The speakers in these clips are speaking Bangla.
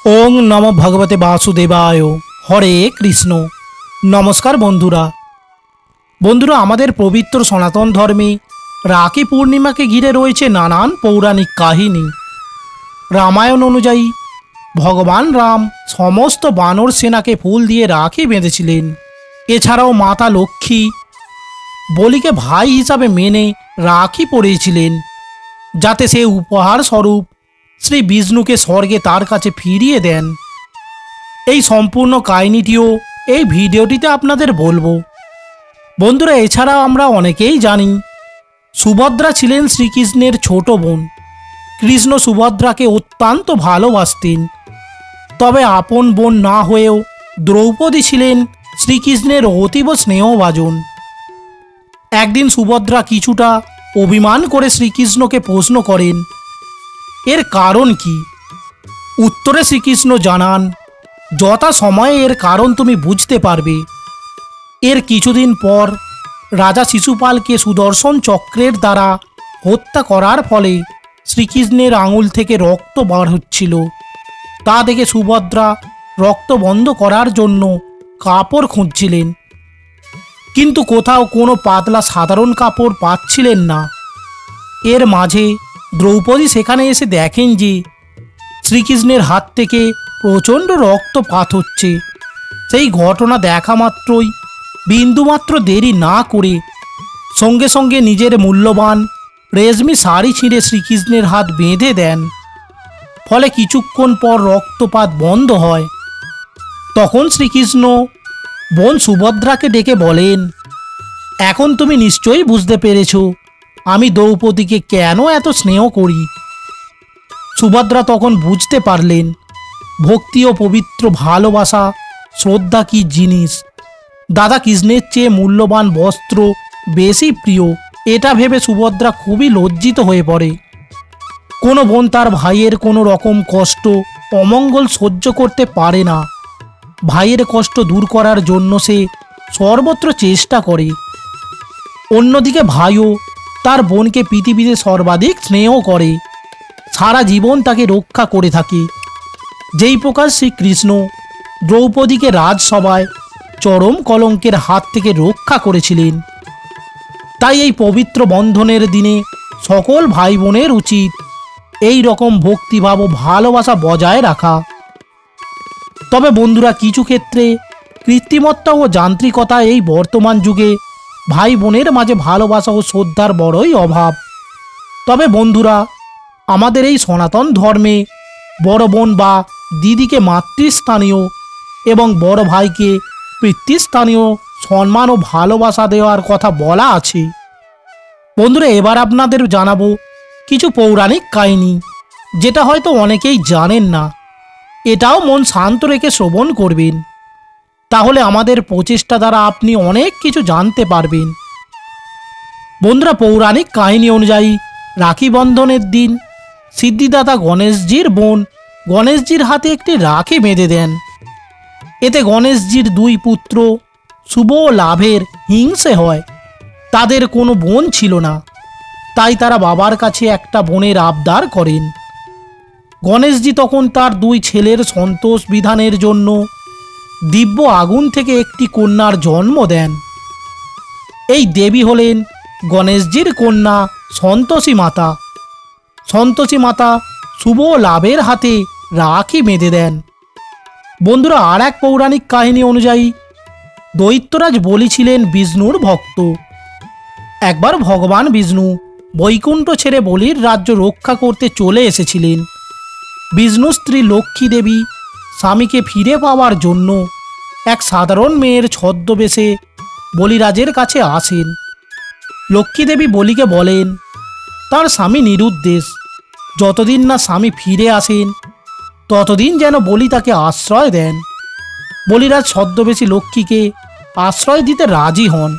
ওং নমো ভগবতে বাসুদেবায়। হরে কৃষ্ণ। নমস্কার বন্ধুরা আমাদের পবিত্র সনাতন ধর্মে রাখি পূর্ণিমাকে ঘিরে রয়েছে নানান পৌরাণিক কাহিনী। রামায়ণ অনুযায়ী ভগবান রাম সমস্ত বানর সেনাকে ফুল দিয়ে রাখি বেঁধেছিলেন। এছাড়াও মাতা লক্ষ্মী বলিকে ভাই হিসাবে মেনে রাখি পরিয়েছিলেন, যাতে সে উপহার স্বরূপ শ্রী বিষ্ণুকে স্বর্গে তার কাছে ফিরিয়ে দেন। এই সম্পূর্ণ কাহিনীটিও এই ভিডিওটিতে আপনাদের বলবো। বন্ধুরা, এছাড়াও আমরা অনেকেই জানি সুভদ্রা ছিলেন শ্রীকৃষ্ণের ছোট বোন। কৃষ্ণ সুভদ্রাকে অত্যন্ত ভালোবাসতেন, তবে আপন বোন না হয়েও দ্রৌপদী ছিলেন শ্রীকৃষ্ণের অতীব স্নেহভাজন। একদিন সুভদ্রা কিছুটা অভিমান করে শ্রীকৃষ্ণকে প্রশ্ন করেন, এর কারণ কি? উত্তরে শ্রীকৃষ্ণ জানান, যথা সময়ে এর কারণ তুমি বুঝতে পারবে। এর কিছুদিন পর রাজা শিশুপালকে সুদর্শন চক্রের দ্বারা হত্যা করার ফলে শ্রীকৃষ্ণের আঙুল থেকে রক্ত বার হচ্ছিল। তা দেখে সুভদ্রা রক্ত বন্ধ করার জন্য কাপড় খুঁজছিলেন, কিন্তু কোথাও কোনো পাতলা সাধারণ কাপড় পাচ্ছিলেন না। এর মাঝে দ্রৌপদী সেখানে এসে দেখেন যে শ্রীকৃষ্ণের হাত থেকে প্রচণ্ড রক্তপাত হচ্ছে। সেই ঘটনা দেখা মাত্রই বিন্দুমাত্র দেরি না করে সঙ্গে সঙ্গে নিজের মূল্যবান রেশমি শাড়ি ছিঁড়ে শ্রীকৃষ্ণের হাত বেঁধে দেন। ফলে কিছুক্ষণ পর রক্তপাত বন্ধ হয়। তখন শ্রীকৃষ্ণ বোন সুভদ্রাকে ডেকে বলেন, এখন তুমি নিশ্চয়ই বুঝতে পেরেছ আমি দ্রৌপদীকে কেন এত স্নেহ করি। সুভদ্রা তখন বুঝতে পারলেন ভক্তি ও পবিত্র ভালোবাসা, শ্রদ্ধা কি জিনিস। দাদা কৃষ্ণের চেয়ে মূল্যবান বস্ত্র বেশি প্রিয়। এটা ভেবে সুভদ্রা খুবই লজ্জিত হয়ে পড়ে। কোনো বোন তার ভাইয়ের কোনো রকম কষ্ট, অমঙ্গল সহ্য করতে পারে না। ভাইয়ের কষ্ট দূর করার জন্য সে সর্বত্র চেষ্টা করে। অন্যদিকে ভাইও তার বোনকে পৃথিবীতে সর্বাধিক স্নেহ করে, সারা জীবন তাকে রক্ষা করে থাকে। যেই প্রকার শ্রীকৃষ্ণ দ্রৌপদীকে রাজসভায় চরম কলঙ্কের হাত থেকে রক্ষা করেছিলেন। তাই এই পবিত্র বন্ধনের দিনে সকল ভাই বোনের উচিত এই রকম ভক্তিভাব ও ভালোবাসা বজায় রাখা। তবে বন্ধুরা, কিছু ক্ষেত্রে কৃত্রিমত্ব ও যান্ত্রিকতা এই বর্তমান যুগে ভাই বোনের মাঝে ভালোবাসা ও শ্রদ্ধার বড়ই অভাব। তবে বন্ধুরা, আমাদের এই সনাতন ধর্মে বড় বোন বা দিদিকে মাতৃস্থানীয় এবং বড় ভাইকে পিতৃস্থানীয় সম্মান ও ভালোবাসা দেওয়ার কথা বলা আছে। বন্ধুরা, এবার আপনাদের জানাবো কিছু পৌরাণিক কাহিনী, যেটা হয়তো অনেকেই জানেন না। এটাও মন শান্ত রেখে শ্রবণ করবেন, তাহলে আমাদের প্রচেষ্টা দ্বারা আপনি অনেক কিছু জানতে পারবেন। বন্ধুরা, পৌরাণিক কাহিনী অনুযায়ী রাখি বন্ধনের দিন সিদ্ধিদাতা গণেশজির বোন গণেশজির হাতে একটি রাখি বেঁধে দেন। এতে গণেশজির দুই পুত্র শুভ ও লাভের হিংসে হয়। তাদের কোনো বোন ছিল না, তাই তারা বাবার কাছে একটা বোনের আবদার করেন। গণেশজি তখন তার দুই ছেলের সন্তোষ বিধানের জন্য দিব্য আগুন থেকে একটি কন্যার জন্ম দেন। এই দেবী হলেন গণেশজির কন্যা সন্তোষী মাতা। সন্তোষী মাতা শুভ লাভের হাতে রাখি বেঁধে দেন। বন্ধুরা, আর এক পৌরাণিক কাহিনী অনুযায়ী দৈত্যরাজ বলি ছিলেন বিষ্ণুর ভক্ত। একবার ভগবান বিষ্ণু বৈকুণ্ঠ ছেড়ে বলির রাজ্য রক্ষা করতে চলে এসেছিলেন। বিষ্ণু স্ত্রী লক্ষ্মী দেবী স্বামীকে ফিরে পাওয়ার জন্য এক সাধারণ মেয়ের ছদ্মবেশে বলিরাজের কাছে আসেন। লক্ষ্মী দেবী বলিকে বলেন তার স্বামী নিরুদ্দেশ, যতদিন না স্বামী ফিরে আসেন ততদিন যেন বলি তাকে আশ্রয় দেন। বলিরাজ ছদ্মবেশী লক্ষ্মীকে আশ্রয় দিতে রাজি হন।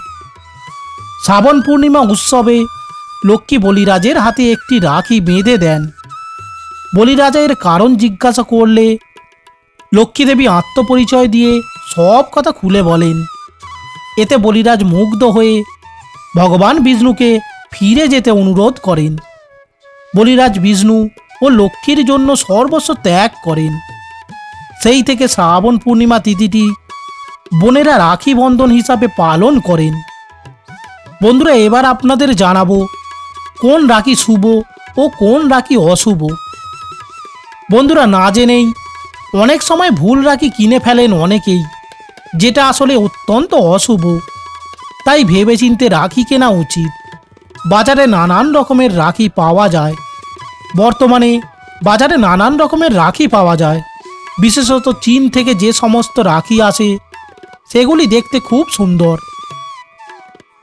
শ্রাবণ পূর্ণিমা উৎসবে লক্ষ্মী বলিরাজের হাতে একটি রাখি বেঁধে দেন। বলিরাজের কারণ জিজ্ঞাসা করলে লক্ষ্মী দেবী আত্মপরিচয় দিয়ে সব কথা খুলে বলেন। এতে বলিরাজ মুগ্ধ হয়ে ভগবান বিষ্ণুকে ফিরে যেতে অনুরোধ করেন। বলিরাজ বিষ্ণু ও লক্ষ্মীর জন্য সর্বস্ব ত্যাগ করেন। সেই থেকে শ্রাবণ পূর্ণিমা তিথিটি বোনেরা রাখি বন্ধন হিসাবে পালন করেন। বন্ধুরা, এবার আপনাদের জানাবো কোন রাখি শুভ ও কোন রাখি অশুভ। বন্ধুরা, না জেনেই অনেক সময় ভুল রাখি কিনে ফেলেন অনেকেই, যেটা আসলে অত্যন্ত অশুভ। তাই ভেবেচিন্তে রাখি কেনা উচিত। বাজারে নানান রকমের রাখি পাওয়া যায়। বর্তমানে বাজারে নানান রকমের রাখি পাওয়া যায়। বিশেষত চীন থেকে যে সমস্ত রাখি আসে সেগুলি দেখতে খুব সুন্দর।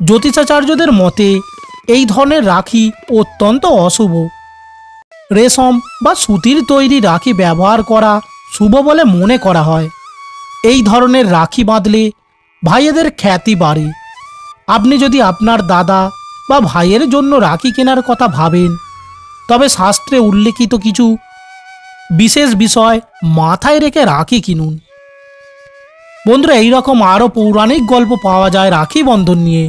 জ্যোতিষাচার্যদের মতে এই ধরনের রাখি অত্যন্ত অশুভ। রেশম বা সুতির তৈরি রাখি ব্যবহার করা শুভ বলে মনে করা হয়। এই ধরনের রাখি বাঁধলে ভাইয়েদের খ্যাতি বাড়ে। আপনি যদি আপনার দাদা বা ভাইয়ের জন্য রাখি কেনার কথা ভাবেন, তবে শাস্ত্রে উল্লেখিত কিছু বিশেষ বিষয় মাথায় রেখে রাখি কিনুন। বন্ধুরা, এইরকম আরও পৌরাণিক গল্প পাওয়া যায় রাখি বন্ধন নিয়ে।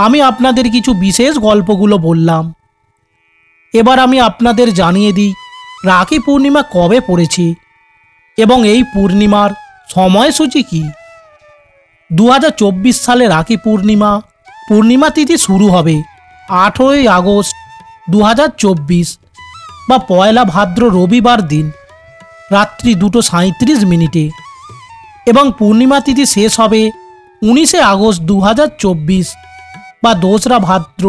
আমি আপনাদের কিছু বিশেষ গল্পগুলো বললাম। এবার আমি আপনাদের জানিয়ে দিই রাখি পূর্ণিমা কবে পড়েছে এবং এই পূর্ণিমার সময়সূচি কী। 2024 সালে রাখি পূর্ণিমা তিথি শুরু হবে 18ই আগস্ট 2024 বা পয়লা ভাদ্র রবিবার দিন রাত্রি 2:37 এবং পূর্ণিমা তিথি শেষ হবে 19শে আগস্ট 2024 বা 2রা ভাদ্র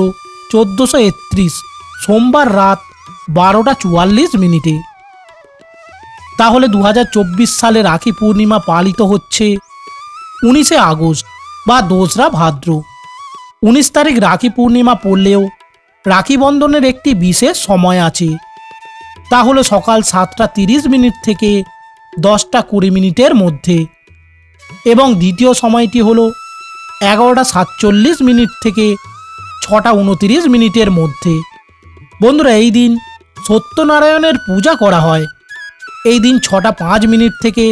1431 সোমবার রাত 12:44। তাহলে 2024 সালে রাখি পূর্ণিমা পালিত হচ্ছে 19শে আগস্ট বা 2রা ভাদ্র। 19 তারিখ রাখি পূর্ণিমা পড়লেও রাখি বন্ধনের একটি বিশেষ সময় আছে। তা হলো সকাল 7:30 থেকে 10:20 মধ্যে এবং দ্বিতীয় সময়টি হলো 11:47 থেকে 6:29 মধ্যে। বন্ধুরা, এই দিন সত্যনারায়ণের পূজা করা হয়। এই দিন 6:05 থেকে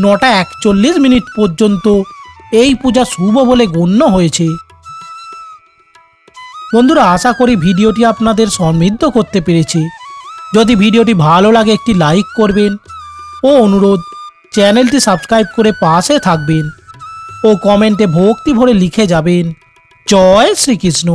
9:41 পর্যন্ত এই পূজা শুভ বলে গণ্য হয়েছে। বন্ধুরা, আশা করি ভিডিওটি আপনাদের সমৃদ্ধ করতে পেরেছে। যদি ভিডিওটি ভালো লাগে একটি লাইক করবেন ও অনুরোধ চ্যানেলটি সাবস্ক্রাইব করে পাশে থাকবেন ও কমেন্টে ভক্তি ভরে লিখে যাবেন জয় শ্রীকৃষ্ণ।